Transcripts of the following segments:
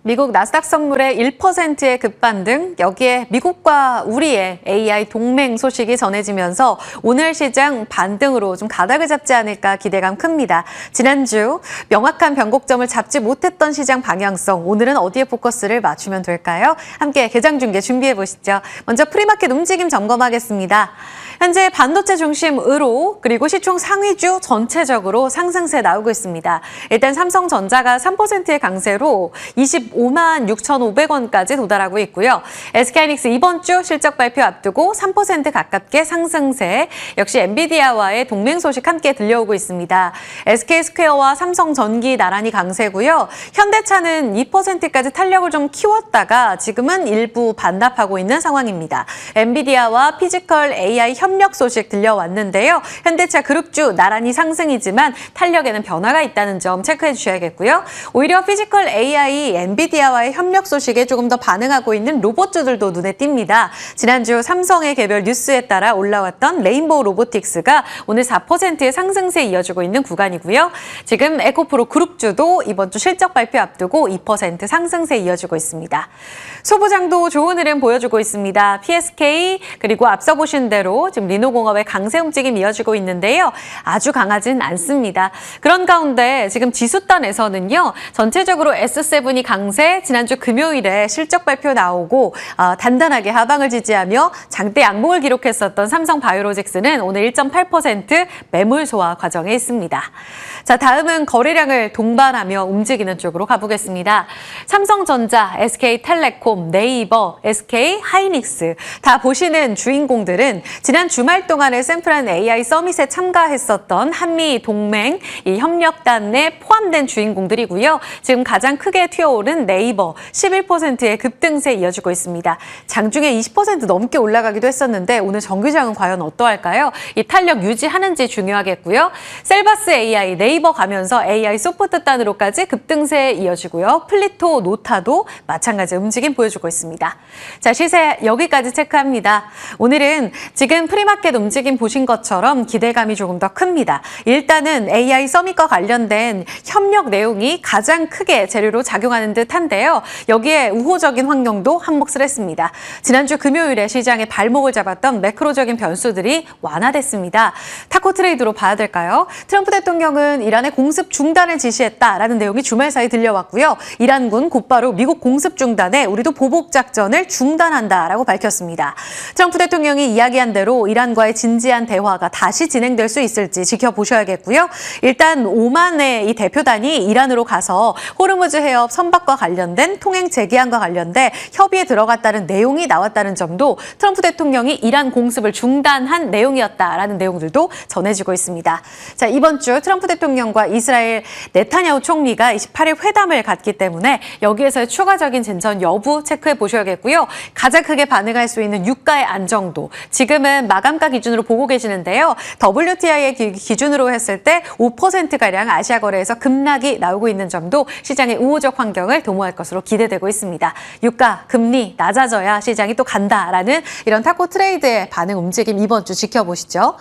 미국 나스닥 선물의 1%의 급반등, 여기에 미국과 우리의 AI 동맹 소식이 전해지면서 오늘 시장 반등으로 좀 가닥을 잡지 않을까 기대감 큽니다. 지난주 명확한 변곡점을 잡지 못했던 시장 방향성, 오늘은 어디에 포커스를 맞추면 될까요? 함께 개장 중계 준비해 보시죠. 먼저 프리마켓 움직임 점검하겠습니다. 현재 반도체 중심으로 그리고 시총 상위주 전체적으로 상승세 나오고 있습니다. 일단 삼성전자가 3%의 강세로 25만 6,500원까지 도달하고 있고요. SK하이닉스 이번 주 실적 발표 앞두고 3% 가깝게 상승세, 역시 엔비디아와의 동맹 소식 함께 들려오고 있습니다. SK스퀘어와 삼성전기 나란히 강세고요. 현대차는 2%까지 탄력을 좀 키웠다가 지금은 일부 반납하고 있는 상황입니다. 엔비디아와 피지컬 AI 협력 소식 들려왔는데요. 현대차 그룹주 나란히 상승이지만 탄력에는 변화가 있다는 점 체크해 주셔야겠고요. 오히려 피지컬 AI, 엔비디아와의 협력 소식에 조금 더 반응하고 있는 로봇주들도 눈에 띕니다. 지난주 삼성의 개별 뉴스에 따라 올라왔던 레인보우 로보틱스가 오늘 4%의 상승세에 이어지고 있는 구간이고요. 지금 에코프로 그룹주도 이번 주 실적 발표 앞두고 2% 상승세에 이어지고 있습니다. 소부장도 좋은 흐름 보여주고 있습니다. PSK 그리고 앞서 보신 대로 지금 리노공업의 강세 움직임 이어지고 있는데요. 아주 강하진 않습니다. 그런 가운데 지금 지수단에서는요. 전체적으로 S7이 강세, 지난주 금요일에 실적 발표 나오고 단단하게 하방을 지지하며 장대 양봉을 기록했었던 삼성바이오로직스는 오늘 1.8% 매물 소화 과정에 있습니다. 자, 다음은 거래량을 동반하며 움직이는 쪽으로 가보겠습니다. 삼성전자, SK텔레콤, 네이버, SK하이닉스 다 보시는 주인공들은 지난 주말 동안에 샌프란 AI 서밋에 참가했었던 한미 동맹 이 협력단에 포함된 주인공들이고요. 지금 가장 크게 튀어오른 네이버 11%의 급등세 이어지고 있습니다. 장중에 20% 넘게 올라가기도 했었는데 오늘 정규장은 과연 어떠할까요? 이 탄력 유지하는지 중요하겠고요. 셀바스 AI, 네이버 가면서 AI 소프트단으로까지 급등세 이어지고요. 플리토, 노타도 마찬가지 움직임 보여주고 있습니다. 자, 시세 여기까지 체크합니다. 오늘은 지금 프리마켓 움직임 보신 것처럼 기대감이 조금 더 큽니다. 일단은 AI 서밋과 관련된 협력 내용이 가장 크게 재료로 작용하는 듯한데요. 여기에 우호적인 환경도 한몫을 했습니다. 지난주 금요일에 시장의 발목을 잡았던 매크로적인 변수들이 완화됐습니다. 타코 트레이드로 봐야 될까요? 트럼프 대통령은 이란의 공습 중단을 지시했다라는 내용이 주말 사이 들려왔고요. 이란군 곧바로 미국 공습 중단에 우리도 보복 작전을 중단한다라고 밝혔습니다. 트럼프 대통령이 이야기한 대로 이란과의 진지한 대화가 다시 진행될 수 있을지 지켜보셔야겠고요. 일단 오만의 이 대표단이 이란으로 가서 호르무즈 해협 선박과 관련된 통행 재개항과 관련된 협의에 들어갔다는 내용이 나왔다는 점도 트럼프 대통령이 이란 공습을 중단한 내용이었다라는 내용들도 전해지고 있습니다. 자, 이번 주 트럼프 대통령과 이스라엘 네타냐후 총리가 28일 회담을 갖기 때문에 여기에서의 추가적인 진전 여부 체크해 보셔야겠고요. 가장 크게 반응할 수 있는 유가의 안정도, 지금은 마감가 기준으로 보고 계시는데요. WTI의 기준으로 했을 때 5%가량 아시아 거래에서 급락이 나오고 있는 점도 시장의 우호적 환경을 도모할 것으로 기대되고 있습니다. 유가, 금리 낮아져야 시장이 또 간다라는 이런 타코 트레이드의 반응 움직임 이번 주 지켜보시죠.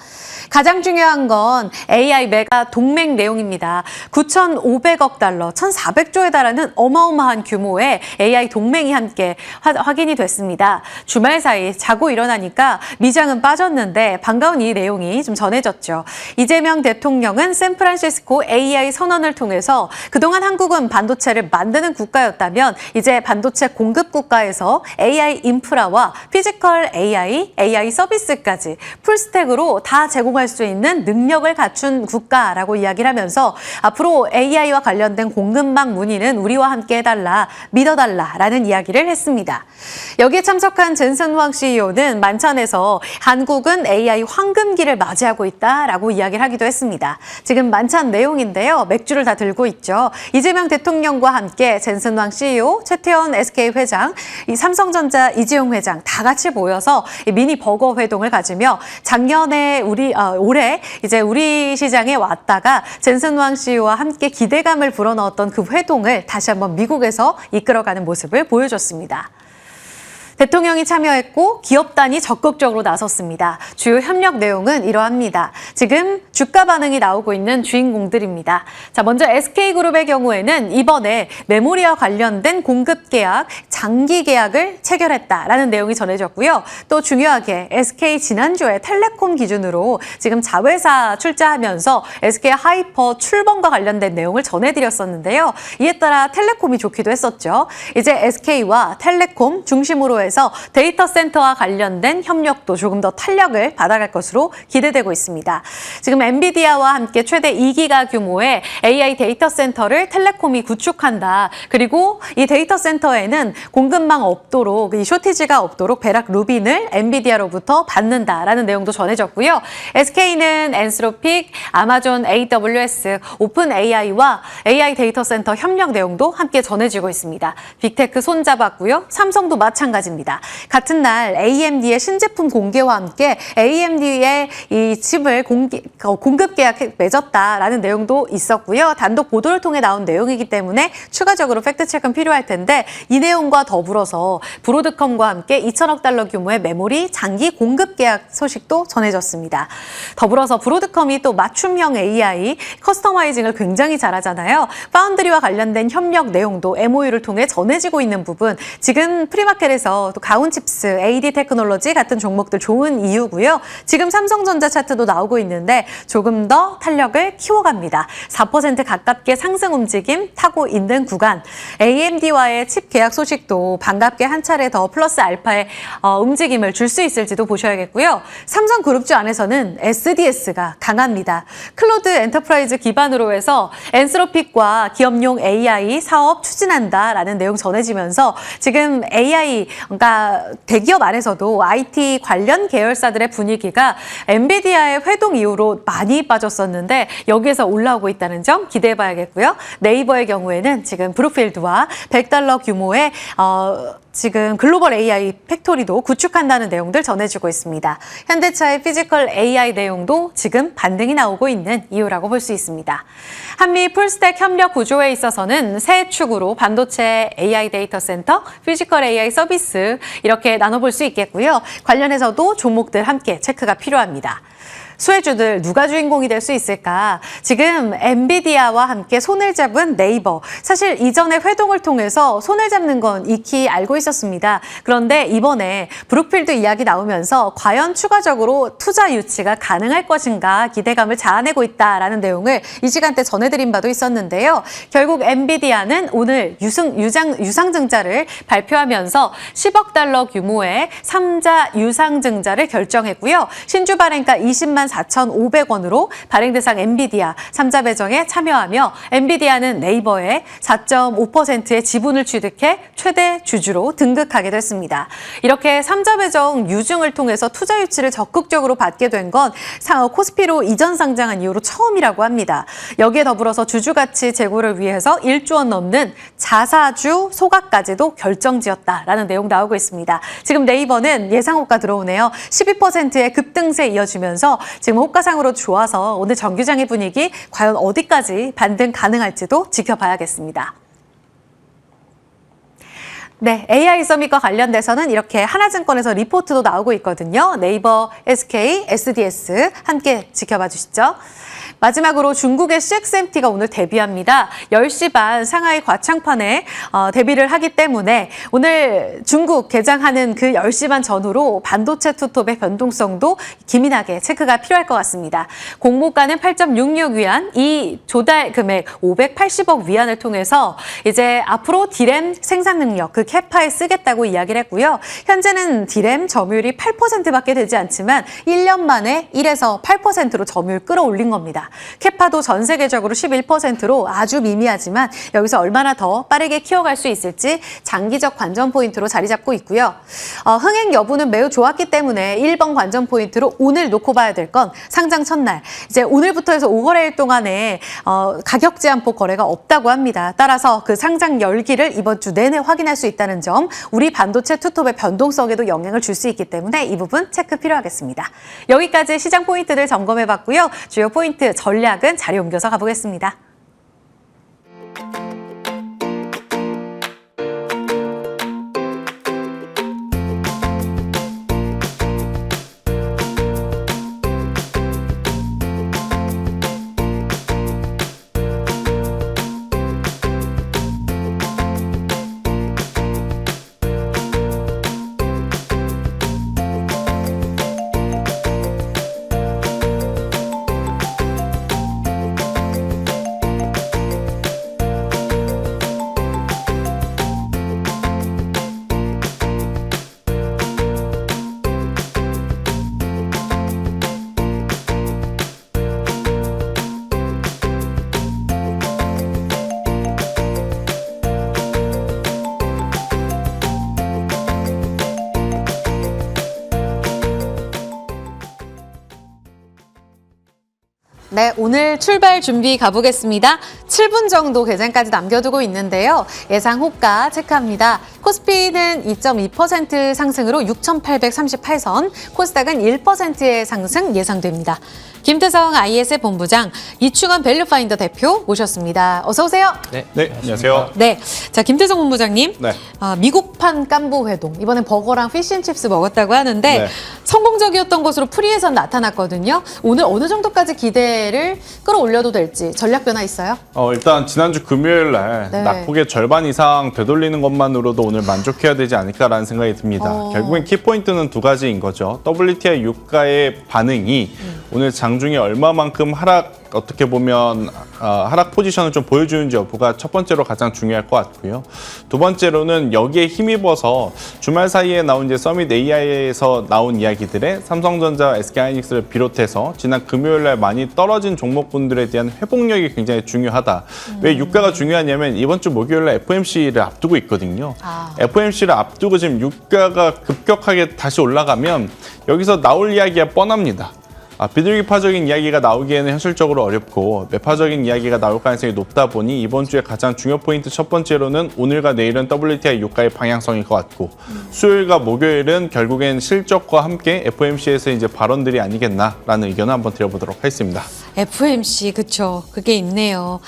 가장 중요한 건 AI 메가 동맹 내용입니다. 9,500억 달러, 1,400조에 달하는 어마어마한 규모의 AI 동맹이 함께 확인이 됐습니다. 주말 사이 자고 일어나니까 미장은 빠졌는데 반가운 이 내용이 좀 전해졌죠. 이재명 대통령은 샌프란시스코 AI 선언을 통해서 그동안 한국은 반도체를 만드는 국가였다면 이제 반도체 공급 국가에서 AI 인프라와 피지컬 AI, AI 서비스까지 풀스택으로 다 제공할 수 있는 능력을 갖춘 국가라고 이야기를 하면서 앞으로 AI와 관련된 공급망 문의는 우리와 함께 해달라, 믿어달라라는 이야기를 했습니다. 여기에 참석한 젠슨 황 CEO는 만찬에서 한국은 AI 황금기를 맞이하고 있다라고 이야기를 하기도 했습니다. 지금 만찬 내용인데요. 맥주를 다 들고 있죠. 이재명 대통령과 함께 젠슨 황 CEO, 최태원 SK 회장, 이 삼성전자 이재용 회장 다 같이 모여서 미니 버거 회동을 가지며 작년에 올해 이제 우리 시장에 왔다가 젠슨 황 CEO와 함께 기대감을 불어넣었던 그 회동을 다시 한번 미국에서 이끌어가는 모습을 보여줬습니다. 대통령이 참여했고 기업 단위 적극적으로 나섰습니다. 주요 협력 내용은 이러합니다. 지금 주가 반응이 나오고 있는 주인공들입니다. 자, 먼저 SK그룹의 경우에는 이번에 메모리와 관련된 공급 계약, 장기 계약을 체결했다라는 내용이 전해졌고요. 또 중요하게 SK 지난주에 텔레콤 기준으로 지금 자회사 출자하면서 SK 하이퍼 출범과 관련된 내용을 전해드렸었는데요. 이에 따라 텔레콤이 좋기도 했었죠. 이제 SK와 텔레콤 중심으로 해서 데이터 센터와 관련된 협력도 조금 더 탄력을 받아갈 것으로 기대되고 있습니다. 지금 엔비디아와 함께 최대 2기가 규모의 AI 데이터 센터를 텔레콤이 구축한다. 그리고 이 데이터 센터에는 공급망 없도록, 이 쇼티지가 없도록 배락 루빈을 엔비디아로부터 받는다라는 내용도 전해졌고요. SK는 엔스로픽, 아마존 AWS, 오픈 AI와 AI 데이터 센터 협력 내용도 함께 전해지고 있습니다. 빅테크 손잡았고요. 삼성도 마찬가지입니다. 같은 날 AMD의 신제품 공개와 함께 AMD의 이 칩을 공급 계약 맺었다라는 내용도 있었고요. 단독 보도를 통해 나온 내용이기 때문에 추가적으로 팩트체크는 필요할 텐데 이 내용과 더불어서 브로드컴과 함께 2천억 달러 규모의 메모리 장기 공급 계약 소식도 전해졌습니다. 더불어서 브로드컴이 또 맞춤형 AI 커스터마이징을 굉장히 잘하잖아요. 파운드리와 관련된 협력 내용도 MOU를 통해 전해지고 있는 부분, 지금 프리마켓에서 또 가온칩스, AD 테크놀로지 같은 종목들 좋은 이유고요. 지금 삼성전자 차트도 나오고 있는데 조금 더 탄력을 키워갑니다. 4% 가깝게 상승 움직임 타고 있는 구간. AMD와의 칩 계약 소식도 반갑게 한 차례 더 플러스 알파의 움직임을 줄 수 있을지도 보셔야겠고요. 삼성그룹주 안에서는 SDS가 강합니다. 클로드 엔터프라이즈 기반으로 해서 엔스로픽과 기업용 AI 사업 추진한다라는 내용 전해지면서 지금 AI, 그러니까 대기업 안에서도 IT 관련 계열사들의 분위기가 엔비디아의 회동 이후로 많이 빠졌었는데 여기에서 올라오고 있다는 점 기대해봐야겠고요. 네이버의 경우에는 지금 브룩필드와 100달러 규모의 지금 글로벌 AI 팩토리도 구축한다는 내용들 전해지고 있습니다. 현대차의 피지컬 AI 내용도 지금 반등이 나오고 있는 이유라고 볼 수 있습니다. 한미 풀스택 협력 구조에 있어서는 세 축으로 반도체 AI 데이터 센터, 피지컬 AI 서비스 이렇게 나눠볼 수 있겠고요. 관련해서도 종목들 함께 체크가 필요합니다. 수혜주들 누가 주인공이 될 수 있을까? 지금 엔비디아와 함께 손을 잡은 네이버. 사실 이전에 회동을 통해서 손을 잡는 건 익히 알고 있었습니다. 그런데 이번에 브룩필드 이야기 나오면서 과연 추가적으로 투자 유치가 가능할 것인가 기대감을 자아내고 있다라는 내용을 이 시간대 전해드린 바도 있었는데요. 결국 엔비디아는 오늘 유상증자를 발표하면서 10억 달러 규모의 3자 유상증자를 결정했고요. 신주 발행가 20만 4,500원으로 발행 대상 엔비디아 3자 배정에 참여하며 엔비디아는 네이버의 4.5%의 지분을 취득해 최대 주주로 등극하게 됐습니다. 이렇게 3자 배정 유증을 통해서 투자 유치를 적극적으로 받게 된 건 코스피로 이전 상장한 이후로 처음이라고 합니다. 여기에 더불어서 주주 가치 제고를 위해서 1조 원 넘는 자사주 소각까지도 결정지었다라는 내용 나오고 있습니다. 지금 네이버는 예상호가 들어오네요. 12%의 급등세 이어지면서 지금 호가상으로 좋아서 오늘 정규장의 분위기 과연 어디까지 반등 가능할지도 지켜봐야겠습니다. 네, AI 서밋과 관련돼서는 이렇게 하나증권에서 리포트도 나오고 있거든요. 네이버, SK, SDS 함께 지켜봐 주시죠. 마지막으로 중국의 CXMT가 오늘 데뷔합니다. 10시 반 상하이 과창판에 데뷔를 하기 때문에 오늘 중국 개장하는 그 10시 반 전후로 반도체 투톱의 변동성도 기민하게 체크가 필요할 것 같습니다. 공모가는 8.66위안, 이 조달 금액 580억 위안을 통해서 이제 앞으로 디램 생산 능력, 그 캐파에 쓰겠다고 이야기를 했고요. 현재는 디램 점유율이 8%밖에 되지 않지만 1년 만에 1에서 8%로 점유율 끌어올린 겁니다. 캐파도 전 세계적으로 11%로 아주 미미하지만 여기서 얼마나 더 빠르게 키워갈 수 있을지 장기적 관전 포인트로 자리 잡고 있고요. 흥행 여부는 매우 좋았기 때문에 1번 관전 포인트로 오늘 놓고 봐야 될 건 상장 첫날. 이제 오늘부터 해서 5거래일 동안에 가격 제한폭 거래가 없다고 합니다. 따라서 그 상장 열기를 이번 주 내내 확인할 수 있다는 점, 우리 반도체 투톱의 변동성에도 영향을 줄 수 있기 때문에 이 부분 체크 필요하겠습니다. 여기까지 시장 포인트들 점검해봤고요. 주요 포인트 전략은 자리 옮겨서 가보겠습니다. 네, 오늘 출발 준비 가보겠습니다. 7분 정도 계산까지 남겨두고 있는데요. 예상 호가 체크합니다. 코스피는 2.2% 상승으로 6,838선, 코스닥은 1%의 상승 예상됩니다. 김태성 IS 본부장, 이충원 밸류파인더 대표 모셨습니다. 어서 오세요. 네, 안녕하세요. 네, 자 김태성 본부장님, 네. 미국판 깐부 회동 이번엔 버거랑 피쉬앤칩스 먹었다고 하는데 네. 성공적이었던 것으로 프리에선 나타났거든요. 오늘 어느 정도까지 기대를 끌어올려도 될지 전략 변화 있어요? 일단 지난주 금요일 날 네. 낙폭의 절반 이상 되돌리는 것만으로도 오늘 만족해야 되지 않을까라는 생각이 듭니다. 결국엔 키포인트는 두 가지인 거죠. WTI 유가의 반응이 오늘 장중에 얼마만큼 어떻게 보면 하락 포지션을 좀 보여주는지 여부가 첫 번째로 가장 중요할 것 같고요. 두 번째로는 여기에 힘입어서 주말 사이에 나온 이제 서밋 AI에서 나온 이야기들에 삼성전자, SK하이닉스를 비롯해서 지난 금요일 날 많이 떨어진 종목군들에 대한 회복력이 굉장히 중요하다. 왜 유가가 중요하냐면 이번 주 목요일 날 FOMC를 앞두고 있거든요. FOMC를 앞두고 지금 유가가 급격하게 다시 올라가면 여기서 나올 이야기가 뻔합니다. 비둘기파적인 이야기가 나오기에는 현실적으로 어렵고 매파적인 이야기가 나올 가능성이 높다 보니 이번 주에 가장 중요 포인트 첫 번째로는 오늘과 내일은 WTI 유가의 방향성일 것 같고 수요일과 목요일은 결국엔 실적과 함께 FOMC에서 이제 발언들이 아니겠나라는 의견을 한번 드려보도록 하겠습니다. FOMC, 그쵸. 그게 있네요.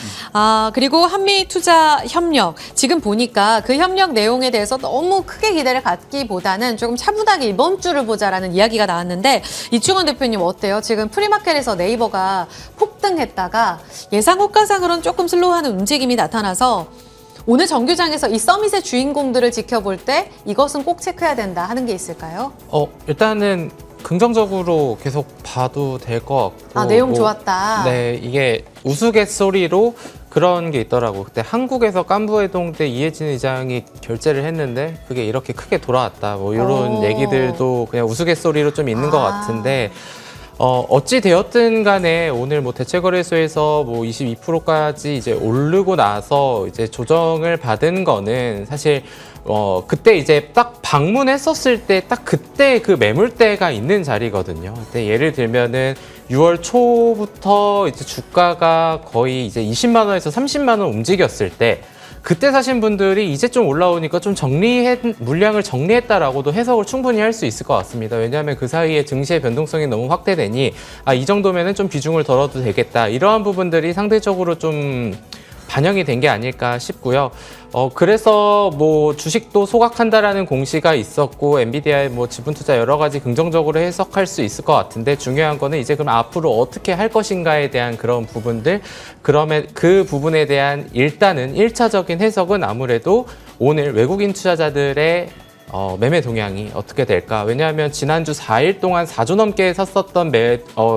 그리고 한미 투자 협력. 지금 보니까 그 협력 내용에 대해서 너무 크게 기대를 갖기보다는 조금 차분하게 이번 주를 보자라는 이야기가 나왔는데 이충원 대표님 어때요? 지금 프리마켓에서 네이버가 폭등했다가 예상 호가상으로는 조금 슬로우하는 움직임이 나타나서 오늘 정규장에서 이 서밋의 주인공들을 지켜볼 때 이것은 꼭 체크해야 된다 하는 게 있을까요? 일단은 긍정적으로 계속 봐도 될 것 같고. 내용 좋았다. 네, 이게 우스갯소리로 그런 게 있더라고. 그때 한국에서 깐부회동 때 이해진 의장이 결재를 했는데 그게 이렇게 크게 돌아왔다. 뭐 이런 얘기들도 그냥 우스갯소리로 좀 있는 것 같은데 어찌 되었든 간에 오늘 뭐 대체거래소에서 뭐 22%까지 이제 오르고 나서 이제 조정을 받은 거는 사실 그때 이제 딱 방문했었을 때 딱 그때 그 매물대가 있는 자리거든요. 근데 예를 들면은 6월 초부터 이제 주가가 거의 이제 20만 원에서 30만 원 움직였을 때 그때 사신 분들이 이제 좀 올라오니까 좀 물량을 정리했다라고도 해석을 충분히 할 수 있을 것 같습니다. 왜냐하면 그 사이에 증시의 변동성이 너무 확대되니 이 정도면은 좀 비중을 덜어도 되겠다. 이러한 부분들이 상대적으로 좀 반영이 된 게 아닐까 싶고요. 그래서 뭐 주식도 소각한다라는 공시가 있었고 엔비디아의 뭐 지분 투자 여러 가지 긍정적으로 해석할 수 있을 것 같은데 중요한 거는 이제 그럼 앞으로 어떻게 할 것인가에 대한 그런 부분들, 그러면 그 부분에 대한 일단은 1차적인 해석은 아무래도 오늘 외국인 투자자들의 매매 동향이 어떻게 될까? 왜냐하면 지난주 4일 동안 4조 넘게 샀었던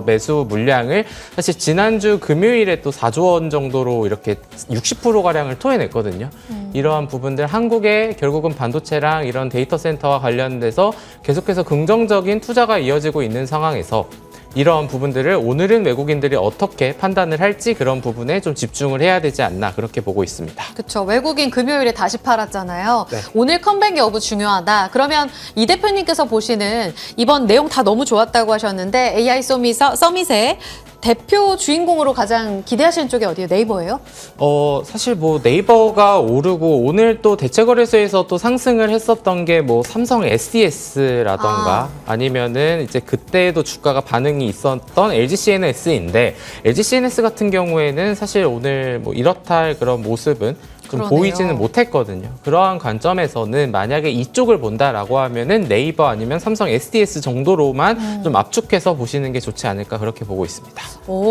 매수 물량을 사실 지난주 금요일에 또 4조 원 정도로 이렇게 60%가량을 토해냈거든요. 이러한 부분들 한국의 결국은 반도체랑 이런 데이터 센터와 관련돼서 계속해서 긍정적인 투자가 이어지고 있는 상황에서 이러한 부분들을 오늘은 외국인들이 어떻게 판단을 할지 그런 부분에 좀 집중을 해야 되지 않나 그렇게 보고 있습니다. 그렇죠. 외국인 금요일에 다시 팔았잖아요. 네. 오늘 컴백 여부 중요하다. 그러면 이 대표님께서 보시는 이번 내용 다 너무 좋았다고 하셨는데 AI 서밋의 대표 주인공으로 가장 기대하시는 쪽이 어디예요? 네이버예요? 사실 뭐 네이버가 오르고 오늘 또 대체거래소에서 또 상승을 했었던 게 뭐 삼성 SES라던가 아니면은 이제 그때도 주가가 반응이 있었던 LG CNS인데 LG CNS 같은 경우에는 사실 오늘 뭐 이렇다 할 그런 모습은 좀 그러네요. 보이지는 못했거든요. 그러한 관점에서는 만약에 이쪽을 본다라고 하면은 네이버 아니면 삼성 SDS 정도로만 좀 압축해서 보시는 게 좋지 않을까 그렇게 보고 있습니다.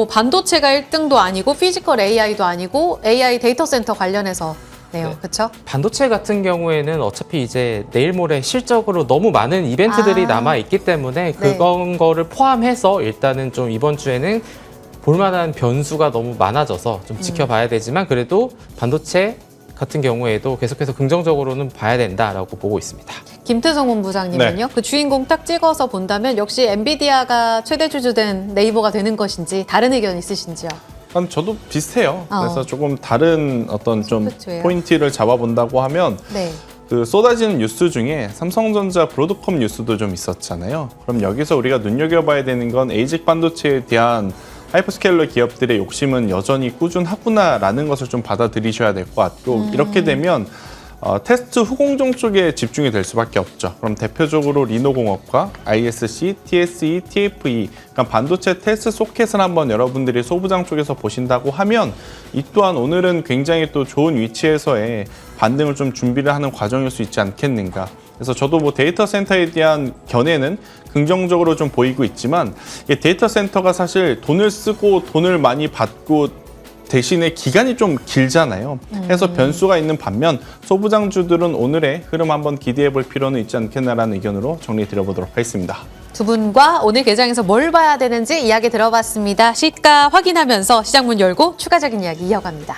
반도체가 1등도 아니고 피지컬 AI도 아니고 AI 데이터 센터 관련해서 네요. 네. 그렇죠? 반도체 같은 경우에는 어차피 이제 내일 모레 실적으로 너무 많은 이벤트들이 남아 있기 때문에 그런 거를 포함해서 일단은 좀 이번 주에는 볼만한 변수가 너무 많아져서 좀 지켜봐야 되지만 그래도 반도체 같은 경우에도 계속해서 긍정적으로는 봐야 된다라고 보고 있습니다. 김태성 본부장님은요? 네. 그 주인공 딱 찍어서 본다면 역시 엔비디아가 최대 주주된 네이버가 되는 것인지 다른 의견 있으신지요? 저도 비슷해요. 그래서 조금 다른 어떤 좀 소프트웨어. 포인트를 잡아본다고 하면 네. 그 쏟아지는 뉴스 중에 삼성전자 브로드컴 뉴스도 좀 있었잖아요. 그럼 여기서 우리가 눈여겨봐야 되는 건 에이직 반도체에 대한 하이퍼스케일러 기업들의 욕심은 여전히 꾸준하구나라는 것을 좀 받아들이셔야 될 것 같고 이렇게 되면 테스트 후공정 쪽에 집중이 될 수밖에 없죠. 그럼 대표적으로 리노공업과 ISC, TSE, TFE, 그러니까 반도체 테스트 소켓을 한번 여러분들이 소부장 쪽에서 보신다고 하면 이 또한 오늘은 굉장히 또 좋은 위치에서의 반등을 좀 준비를 하는 과정일 수 있지 않겠는가. 그래서 저도 뭐 데이터 센터에 대한 견해는 긍정적으로 좀 보이고 있지만 이 데이터 센터가 사실 돈을 쓰고 돈을 많이 받고 대신에 기간이 좀 길잖아요. 해서 변수가 있는 반면 소부장주들은 오늘의 흐름 한번 기대해 볼 필요는 있지 않겠나라는 의견으로 정리해 드려보도록 하겠습니다. 두 분과 오늘 개장에서 뭘 봐야 되는지 이야기 들어봤습니다. 시가 확인하면서 시장 문 열고 추가적인 이야기 이어갑니다.